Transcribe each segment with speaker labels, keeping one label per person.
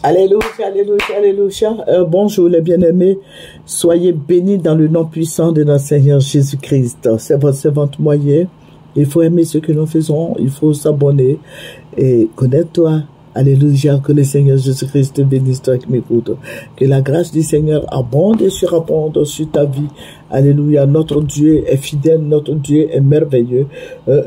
Speaker 1: Alléluia, alléluia, alléluia. Bonjour les bien-aimés. Soyez bénis dans le nom puissant de notre Seigneur Jésus-Christ. C'est votre servante moyen. Il faut aimer ce que nous faisons. Il faut s'abonner et connaître-toi. Alléluia, que le Seigneur Jésus-Christ te bénisse, toi qui m'écoutes. Que la grâce du Seigneur abonde et surabonde sur ta vie. Alléluia, notre Dieu est fidèle, notre Dieu est merveilleux,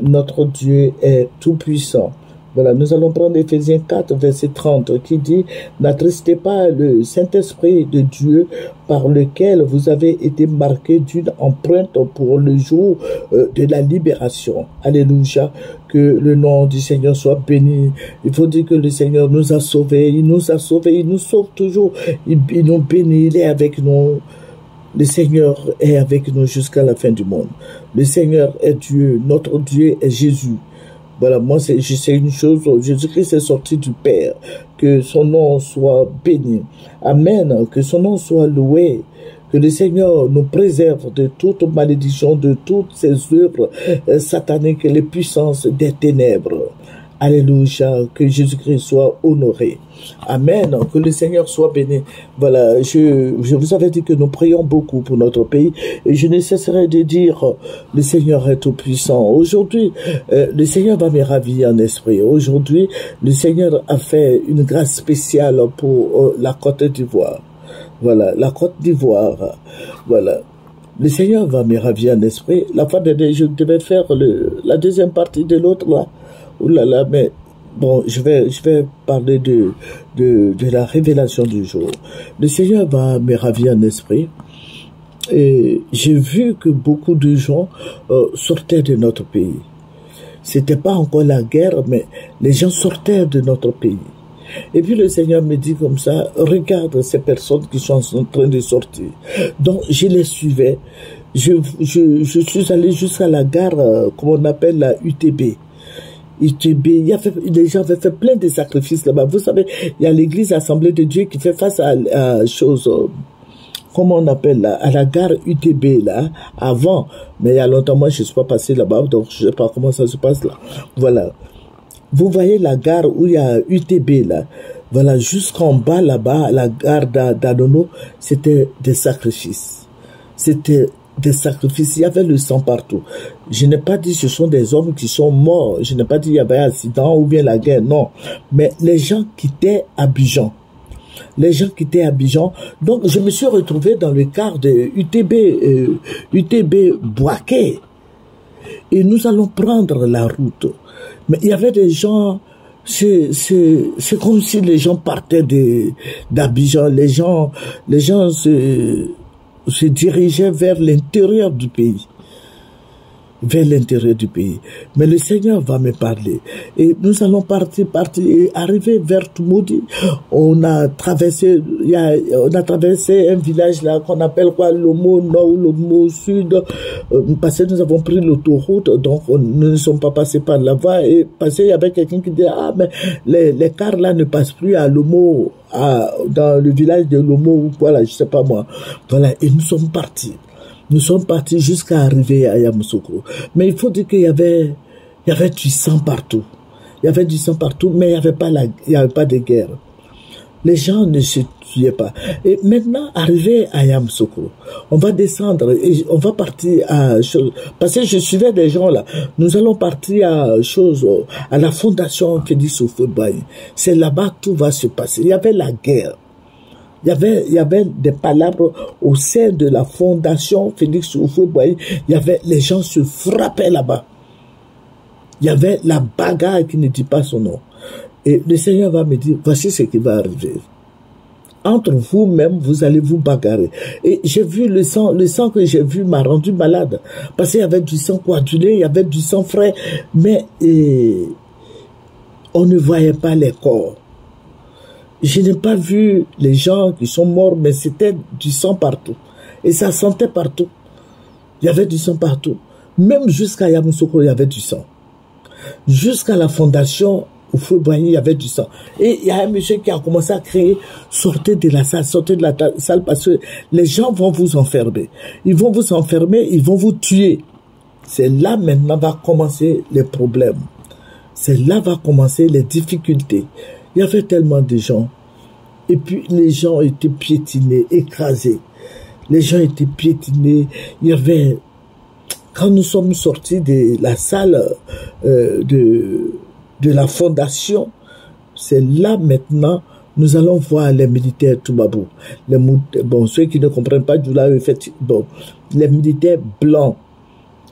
Speaker 1: notre Dieu est tout-puissant. Voilà, nous allons prendre Éphésiens 4, verset 30, qui dit « N'attristez pas le Saint-Esprit de Dieu par lequel vous avez été marqués d'une empreinte pour le jour de la libération. » Alléluia, que le nom du Seigneur soit béni. Il faut dire que le Seigneur nous a sauvés, il nous a sauvés, il nous sauve toujours, il nous bénit, il est avec nous. Le Seigneur est avec nous jusqu'à la fin du monde. Le Seigneur est Dieu, notre Dieu est Jésus. Voilà, moi, je sais une chose, Jésus-Christ est sorti du Père, que son nom soit béni. Amen, que son nom soit loué, que le Seigneur nous préserve de toute malédiction, de toutes ces œuvres sataniques, les puissances des ténèbres. Alléluia, que Jésus-Christ soit honoré. Amen, que le Seigneur soit béni. Voilà, je vous avais dit que nous prions beaucoup pour notre pays et je ne cesserai de dire, le Seigneur est tout puissant. Aujourd'hui, le Seigneur va me ravir en esprit. Aujourd'hui, le Seigneur a fait une grâce spéciale pour la Côte d'Ivoire. Voilà, la Côte d'Ivoire. Voilà. Le Seigneur va me ravir en esprit. La fois dernière, je devais faire la deuxième partie de l'autre là. Ouh là là, mais bon, je vais parler de la révélation du jour. Le Seigneur va me ravir en esprit. Et j'ai vu que beaucoup de gens sortaient de notre pays. C'était pas encore la guerre, mais les gens sortaient de notre pays. Et puis le Seigneur me dit comme ça, regarde ces personnes qui sont en train de sortir. Donc je les suivais. Je suis allé jusqu'à la gare, comme on appelle la UTB. Les gens avaient fait plein de sacrifices là-bas. Vous savez, il y a l'église Assemblée de Dieu qui fait face à choses, comment on appelle là, à la gare UTB là, avant. Mais il y a longtemps, moi je ne suis pas passé là-bas, donc je ne sais pas comment ça se passe là. Voilà. Vous voyez la gare où il y a UTB là. Voilà, jusqu'en bas là-bas, la gare d'Adono, c'était des sacrifices. C'était des sacrifices, il y avait le sang partout. Je n'ai pas dit ce sont des hommes qui sont morts, je n'ai pas dit il y avait un accident ou bien la guerre, non. Mais les gens quittaient Abidjan. Les gens quittaient Abidjan. Donc je me suis retrouvé dans le quart de UTB Boaké. Et nous allons prendre la route. Mais il y avait des gens, c'est comme si les gens partaient d'Abidjan. Les gens se dirigeait vers l'intérieur du pays. Vers l'intérieur du pays. Mais le Seigneur va me parler. Et nous allons partir, et arriver vers Toumoudi. On a traversé un village là qu'on appelle quoi, Lomo Nord ou Lomo Sud. Parce que nous avons pris l'autoroute, donc nous ne sommes pas passés par là-bas. Et parce qu'il y avait quelqu'un qui disait, ah, mais les cars là ne passent plus à Lomo, dans le village de Lomo ou voilà, je sais pas moi. Voilà, et nous sommes partis. Nous sommes partis jusqu'à arriver à Yamoussoukro. Mais il faut dire qu'il y avait du sang partout. Il y avait du sang partout, mais il n'y avait pas de guerre. Les gens ne se tuaient pas. Et maintenant, arrivé à Yamoussoukro, on va descendre et on va partir à chose. Parce que je suivais des gens là. Nous allons partir à la fondation Félix Houphouët-Boigny. C'est là-bas que tout va se passer. Il y avait la guerre. Il y avait des palabres au sein de la fondation Félix Houphouët-Boigny. Les gens se frappaient là-bas. Il y avait la bagarre qui ne dit pas son nom. Et le Seigneur va me dire, voici ce qui va arriver. Entre vous-même, vous allez vous bagarrer. Et j'ai vu le sang que j'ai vu m'a rendu malade. Parce qu'il y avait du sang coagulé, il y avait du sang frais, mais on ne voyait pas les corps. Je n'ai pas vu les gens qui sont morts, mais c'était du sang partout. Et ça sentait partout. Il y avait du sang partout. Même jusqu'à Yamoussoukro, il y avait du sang. Jusqu'à la fondation Houphouët-Boigny, il y avait du sang. Et il y a un monsieur qui a commencé à crier, sortez de la salle parce que les gens vont vous enfermer. Ils vont vous enfermer, ils vont vous tuer. C'est là maintenant va commencer les problèmes. C'est là va commencer les difficultés. Il y avait tellement de gens. Et puis les gens étaient piétinés, écrasés. Les gens étaient piétinés. Il y avait... Quand nous sommes sortis de la salle de la fondation, c'est là maintenant, nous allons voir les militaires Toubabou. Bon, ceux qui ne comprennent pas du là, bon, les militaires blancs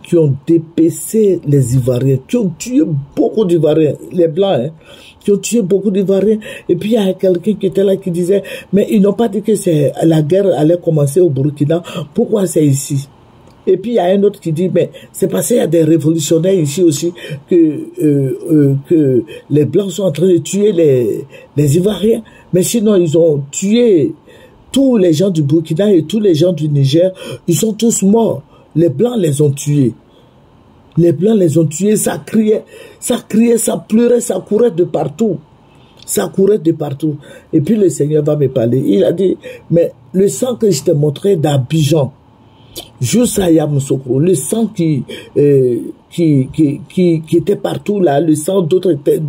Speaker 1: qui ont dépecé les Ivoiriens, qui ont tué beaucoup d'Ivoiriens, les blancs, hein, qui ont tué beaucoup d'Ivoiriens. Et puis il y a quelqu'un qui était là qui disait, mais ils n'ont pas dit que la guerre allait commencer au Burkina, pourquoi c'est ici? Et puis il y a un autre qui dit, mais c'est parce qu'il y a des révolutionnaires ici aussi que les Blancs sont en train de tuer les Ivoiriens. Mais sinon, ils ont tué tous les gens du Burkina et tous les gens du Niger. Ils sont tous morts. Les Blancs les ont tués. Les Blancs les ont tués. Ça criait, ça pleurait, ça courait de partout. Ça courait de partout. Et puis le Seigneur va me parler. Il a dit, mais le sang que je t'ai montré d'Abidjan, juste à Yamoussoukro, le sang qui était partout là, le sang d'autres était,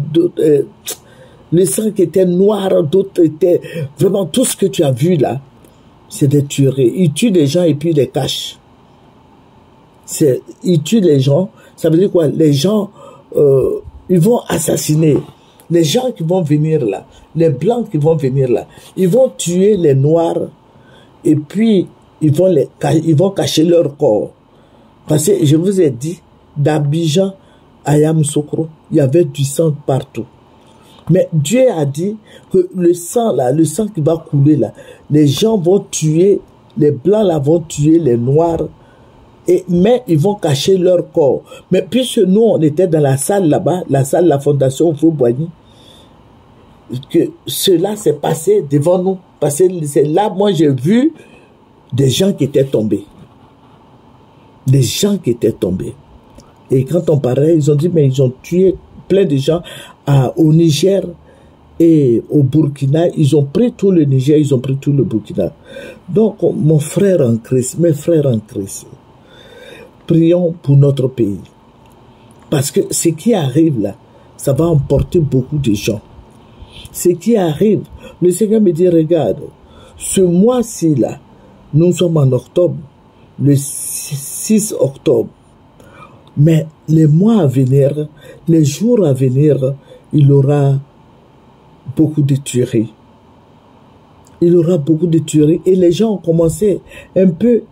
Speaker 1: le sang qui était noir, d'autres étaient, vraiment tout ce que tu as vu là, c'est des tueries. Ils tuent les gens et puis ils les cachent. Ils tuent les gens, ça veut dire quoi? Les gens, ils vont assassiner. Les gens qui vont venir là, les blancs qui vont venir là, ils vont tuer les noirs et puis ils vont cacher leur corps. Parce que je vous ai dit, d'Abidjan à Yamoussoukro, il y avait du sang partout. Mais Dieu a dit que le sang là, le sang qui va couler là, les gens vont tuer, les blancs là vont tuer les noirs, mais ils vont cacher leur corps. Mais puisque nous on était dans la salle là-bas, la salle de la fondation Fouboigny, que cela s'est passé devant nous. Parce que c'est là, moi j'ai vu des gens qui étaient tombés. Des gens qui étaient tombés. Et quand on parlait, ils ont dit, mais ils ont tué plein de gens au Niger et au Burkina. Ils ont pris tout le Niger, ils ont pris tout le Burkina. Donc, mon frère en Christ, mes frères en Christ, prions pour notre pays. Parce que ce qui arrive là, ça va emporter beaucoup de gens. Ce qui arrive, le Seigneur me dit, regarde, ce mois-ci là, nous sommes en octobre, le 6 octobre. Mais les mois à venir, les jours à venir, il y aura beaucoup de tueries. Il y aura beaucoup de tueries. Et les gens ont commencé un peu.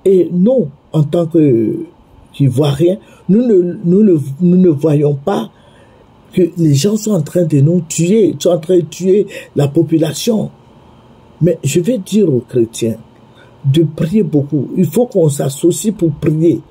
Speaker 1: Et nous, en tant qu'Ivoiriens, nous ne voyons pas que les gens sont en train de nous tuer, sont en train de tuer la population. Mais je vais dire aux chrétiens de prier beaucoup. Il faut qu'on s'associe pour prier.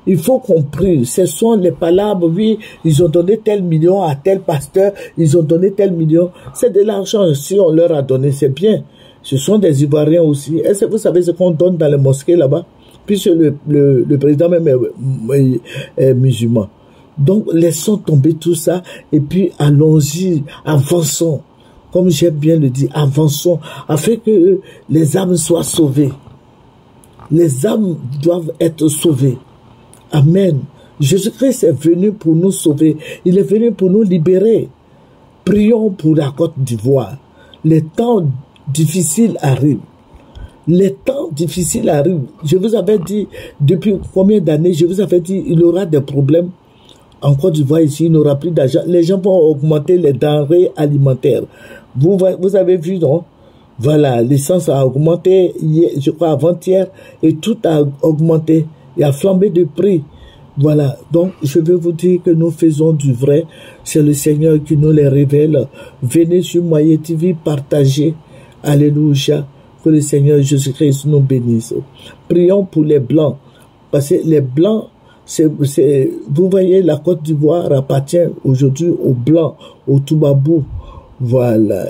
Speaker 1: Il faut qu'on prie. Ce sont les palabres, oui, ils ont donné tel million à tel pasteur, ils ont donné tel million. C'est de l'argent, si on leur a donné, c'est bien. Ce sont des Ivoiriens aussi. Est-ce que vous savez ce qu'on donne dans les mosquées là-bas? Puisque le président même est musulman. Donc, laissons tomber tout ça et puis allons-y, avançons. Comme j'aime bien le dire, avançons, afin que les âmes soient sauvées. Les âmes doivent être sauvées. Amen. Jésus-Christ est venu pour nous sauver. Il est venu pour nous libérer. Prions pour la Côte d'Ivoire. Les temps difficiles arrivent. Les temps difficiles arrivent. Je vous avais dit, depuis combien d'années, je vous avais dit, il y aura des problèmes. En Côte d'Ivoire, ici, il n'y aura plus d'argent. Les gens vont augmenter les denrées alimentaires. Vous avez vu, non? Voilà, l'essence a augmenté, je crois, avant-hier, et tout a augmenté. Il a flambé de prix. Voilà, donc je veux vous dire que nous faisons du vrai. C'est le Seigneur qui nous les révèle. Venez sur Moyen TV, partagez. Alléluia. Que le Seigneur Jésus-Christ nous bénisse. Prions pour les Blancs. Parce que les Blancs, vous voyez, la Côte d'Ivoire appartient aujourd'hui aux Blancs, aux Toubabou. Voilà,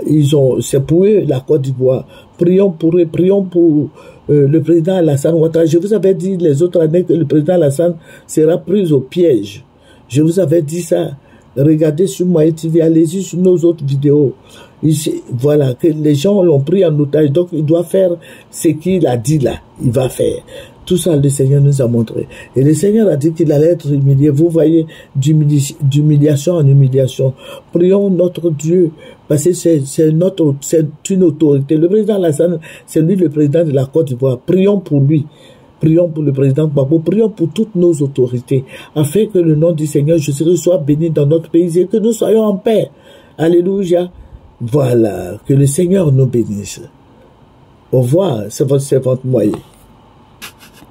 Speaker 1: c'est pour eux la Côte d'Ivoire. Prions pour eux, prions pour le président Alassane Ouattara. Je vous avais dit les autres années que le président Alassane sera pris au piège. Je vous avais dit ça. Regardez sur Moyen TV, allez-y sur nos autres vidéos. Voilà, que les gens l'ont pris en otage, donc il doit faire ce qu'il a dit là. Il va faire. Tout ça, le Seigneur nous a montré. Et le Seigneur a dit qu'il allait être humilié. Vous voyez, d'humiliation en humiliation. Prions notre Dieu, parce que c'est une autorité. Le président Alassane, c'est lui le président de la Côte d'Ivoire. Prions pour lui. Prions pour le président Gbagbo. Prions pour toutes nos autorités, afin que le nom du Seigneur Jésus soit béni dans notre pays et que nous soyons en paix. Alléluia. Voilà, que le Seigneur nous bénisse. Au revoir, c'est votre servante Moye.